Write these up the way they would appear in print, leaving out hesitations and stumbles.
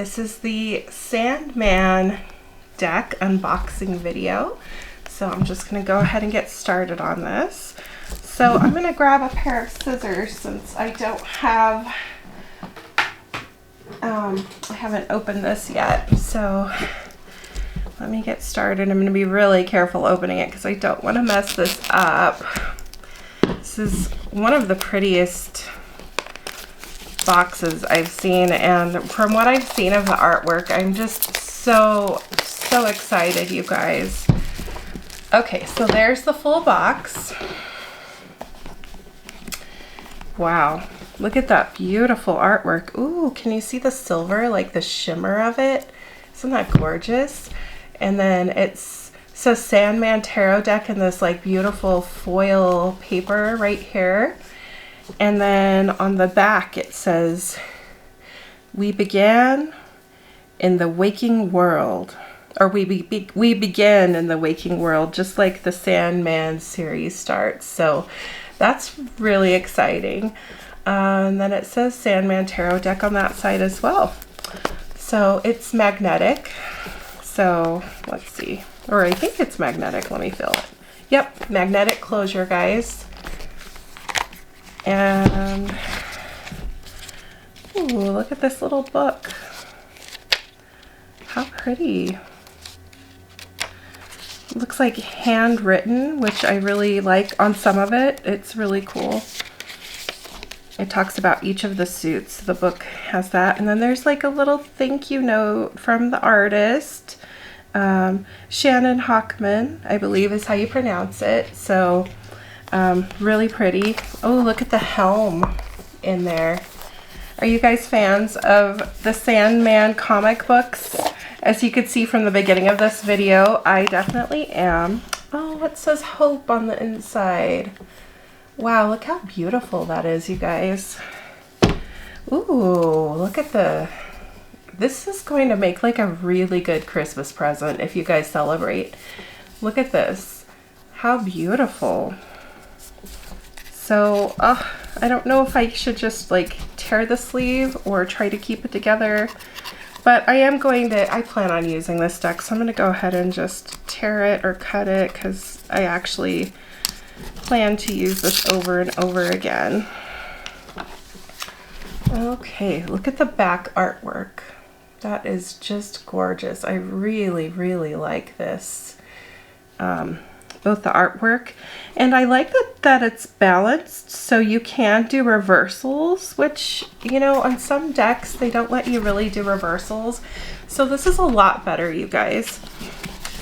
This is the Sandman deck unboxing video. So I'm just going to go ahead and get started on this. So I'm going to grab a pair of scissors since I don't have, I haven't opened this yet. So let me get started. I'm going to be really careful opening it because I don't want to mess this up. This is one of the prettiest boxes I've seen, and from what I've seen of the artwork, I'm just so excited, you guys. Okay, so there's the full box. Wow, look at that beautiful artwork. Ooh, can you see the silver, like the shimmer of it? Isn't that gorgeous? And then it says Sandman Tarot deck in this like beautiful foil paper right here. And then on the back it says, "We began in the waking world," or we begin in the waking world, just like the Sandman series starts. So that's really exciting. And then it says Sandman Tarot deck on that side as well. So it's magnetic. So let's see, or I think it's magnetic. Let me feel it. Yep, magnetic closure, guys. And ooh, look at this little book. How pretty. It looks like handwritten, which I really like on some of it. It's really cool. It talks about each of the suits. The book has that. And then there's like a little thank you note from the artist. Shannon Hockman, I believe is how you pronounce it. So really pretty. Oh, look at the helm in there. Are you guys fans of the Sandman comic books? As you could see from the beginning of this video, I definitely am. Oh, it says hope on the inside. Wow, look how beautiful that is, you guys. Ooh, look at this is going to make like a really good Christmas present if you guys celebrate. Look at this. How beautiful. So, I don't know if I should just like tear the sleeve or try to keep it together, but I plan on using this deck, so I'm going to go ahead and just tear it or cut it because I actually plan to use this over and over again. Okay, look at the back artwork. That is just gorgeous. I really, really like this. Both the artwork, and I like that it's balanced, so you can do reversals, which, you know, on some decks they don't let you really do reversals, so this is a lot better, you guys.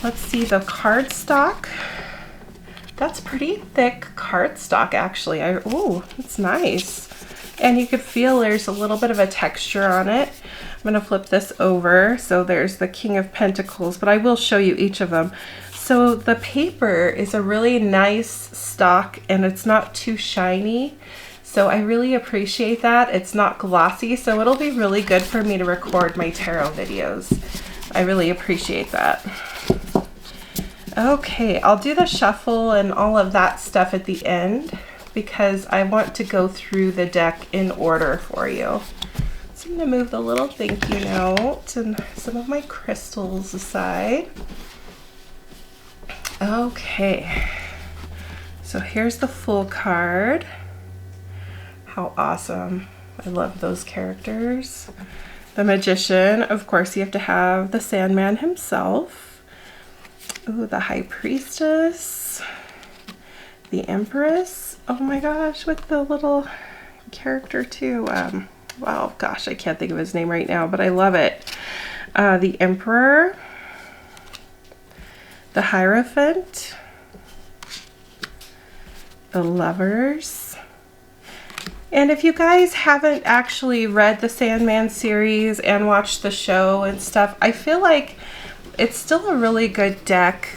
Let's see the cardstock. That's pretty thick cardstock, actually. Oh, it's nice, and you could feel there's a little bit of a texture on it. I'm gonna flip this over. So there's the King of Pentacles, but I will show you each of them. So the paper is a really nice stock and it's not too shiny. So I really appreciate that. It's not glossy, so it'll be really good for me to record my tarot videos. I really appreciate that. Okay, I'll do the shuffle and all of that stuff at the end because I want to go through the deck in order for you. So I'm going to move the little thank you note and some of my crystals aside. Okay, so here's the full card. How awesome. I love those characters. The Magician, of course, you have to have the Sandman himself. Ooh, the High Priestess. The Empress. Oh my gosh, with the little character too. Wow, gosh, I can't think of his name right now, but I love it. The Emperor. The Hierophant, the Lovers. And if you guys haven't actually read the Sandman series and watched the show and stuff, I feel like it's still a really good deck.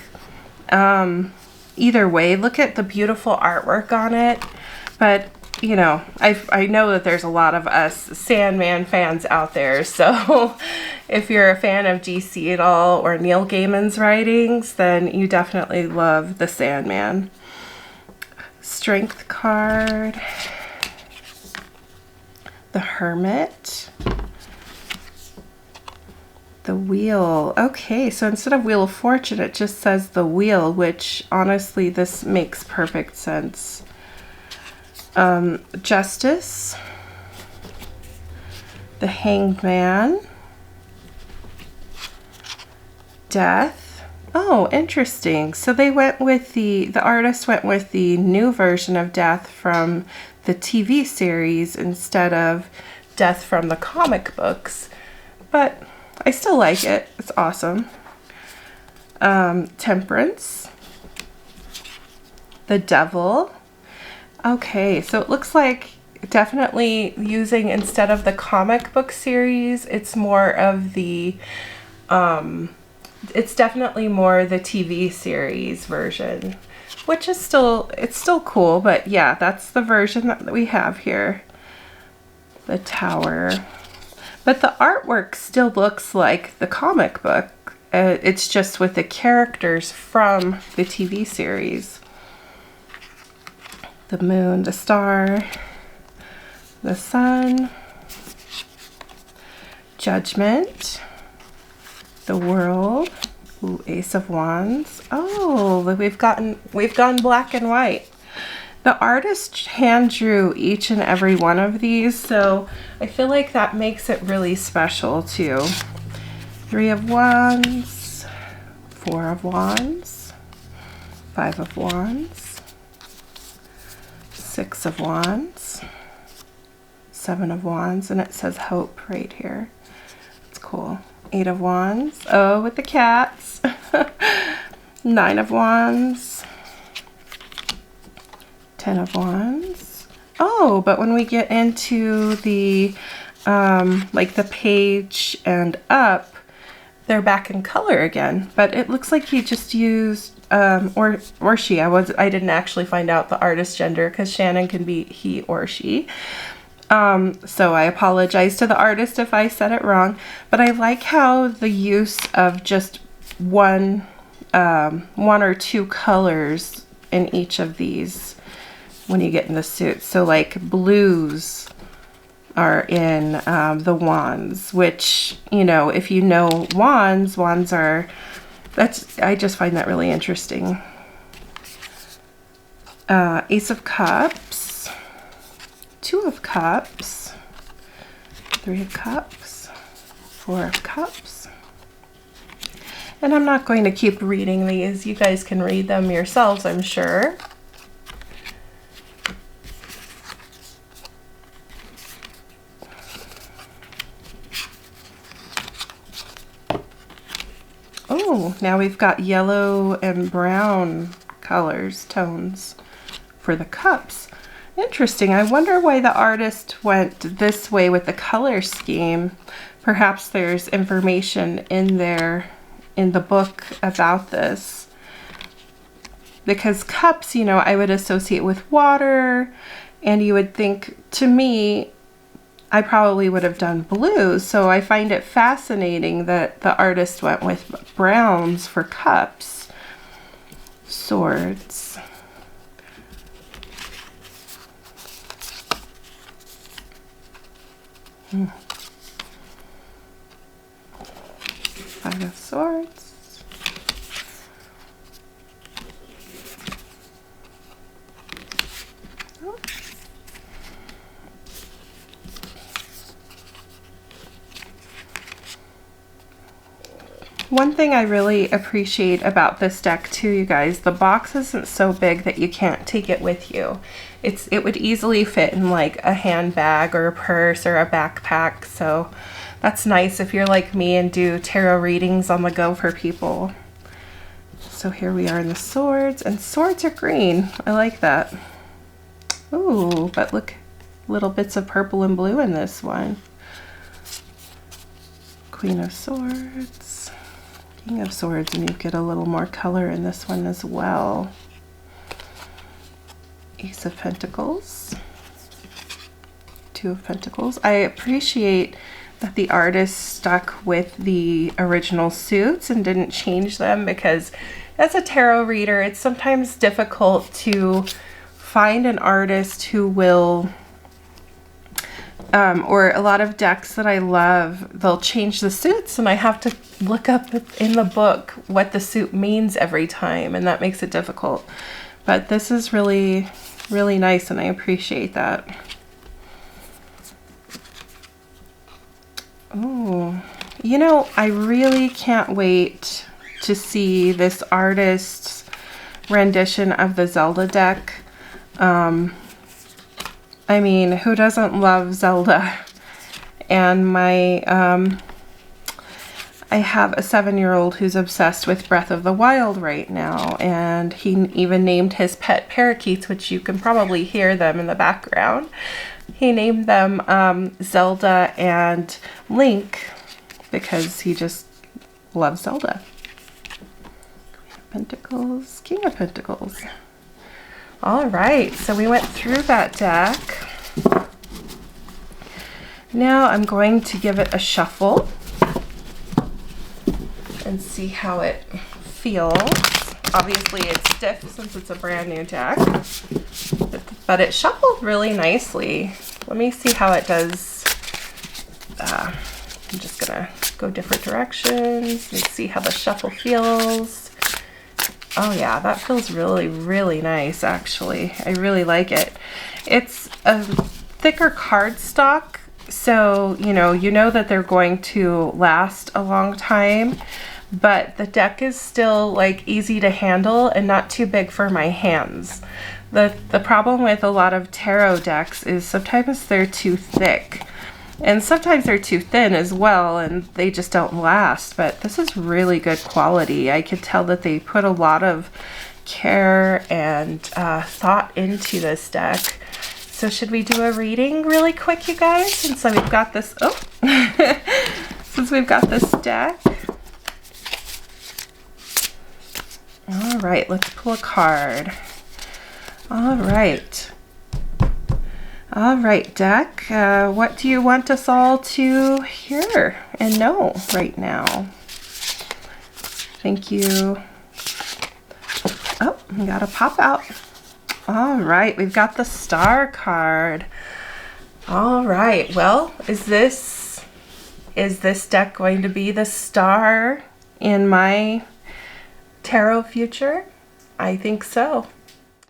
Either way, look at the beautiful artwork on it. But, you know, I know that there's a lot of us Sandman fans out there, so if you're a fan of DC at all or Neil Gaiman's writings, then you definitely love the Sandman. Strength card, the Hermit, The wheel. Okay, so instead of Wheel of Fortune, it just says the wheel, which honestly, this makes perfect sense. Justice. The Hanged Man. Death. Oh, interesting. So they went with the artist went with the new version of Death from the TV series instead of Death from the comic books. But I still like it. It's awesome. Temperance. The Devil. Okay, so it looks like definitely using, instead of the comic book series, it's more of the, it's definitely more the TV series version, which is still, it's still cool, but yeah, that's the version that we have here. The Tower. But the artwork still looks like the comic book. It's just with the characters from the TV series. The Moon, the Star, the Sun, Judgment, the World, ooh, Ace of Wands. Oh, we've gone black and white. The artist hand drew each and every one of these, so I feel like that makes it really special too. 3 of Wands, 4 of Wands, 5 of Wands, 6 of Wands, 7 of Wands, and it says Hope right here. It's cool. 8 of Wands. Oh, with the cats. 9 of Wands. 10 of Wands. Oh, but when we get into the, like the page and up, they're back in color again. But it looks like he just used, or she. I didn't actually find out the artist's gender because Shannon can be he or she. So I apologize to the artist if I said it wrong, but I like how the use of just one or two colors in each of these when you get in the suit. So like blues are in the wands, which, you know, if you know wands are, I just find that really interesting. Ace of Cups, 2 of Cups, 3 of Cups, 4 of Cups. And I'm not going to keep reading these. You guys can read them yourselves, I'm sure. Oh, now we've got yellow and brown colors, tones for the cups. Interesting. I wonder why the artist went this way with the color scheme. Perhaps there's information in there in the book about this. Because cups, you know, I would associate with water, and you would think, to me, I probably would have done blue. So I find it fascinating that the artist went with browns for cups. Swords. Five of Swords. Oh. One thing I really appreciate about this deck too, you guys, the box isn't so big that you can't take it with you. It would easily fit in like a handbag or a purse or a backpack, so that's nice if you're like me and do tarot readings on the go for people. So here we are in the swords, and swords are green. I like that. Ooh, but look, little bits of purple and blue in this one. Queen of Swords, King of Swords, and you get a little more color in this one as well. Ace of Pentacles, 2 of Pentacles. I appreciate that the artist stuck with the original suits and didn't change them, because as a tarot reader, it's sometimes difficult to find an artist who will or a lot of decks that I love, they'll change the suits and I have to look up in the book what the suit means every time, and that makes it difficult. But this is really, really nice and I appreciate that. Oh, you know, I really can't wait to see this artist's rendition of the Zelda deck. I mean, who doesn't love Zelda? And my, I have a 7-year-old who's obsessed with Breath of the Wild right now, and he even named his pet parakeets, which you can probably hear them in the background. He named them Zelda and Link because he just loves Zelda. Queen of Pentacles, King of Pentacles. All right, so we went through that deck. Now I'm going to give it a shuffle and see how it feels. Obviously it's stiff since it's a brand new deck, but it shuffled really nicely. Let me see how it does. I'm just gonna go different directions and see how the shuffle feels. Oh yeah, that feels really, really nice actually. I really like it. It's a thicker cardstock, so you know that they're going to last a long time, but the deck is still like easy to handle and not too big for my hands. The problem with a lot of tarot decks is sometimes they're too thick. And sometimes they're too thin as well, and they just don't last. But this is really good quality. I could tell that they put a lot of care and thought into this deck. So should we do a reading really quick, you guys? Since we've got this, since we've got this deck. All right, let's pull a card. All right. All right, deck, what do you want us all to hear and know right now? Thank you. Oh, we got a pop out. All right, we've got the Star card. All right, well, is this deck going to be the star in my tarot future? I think so.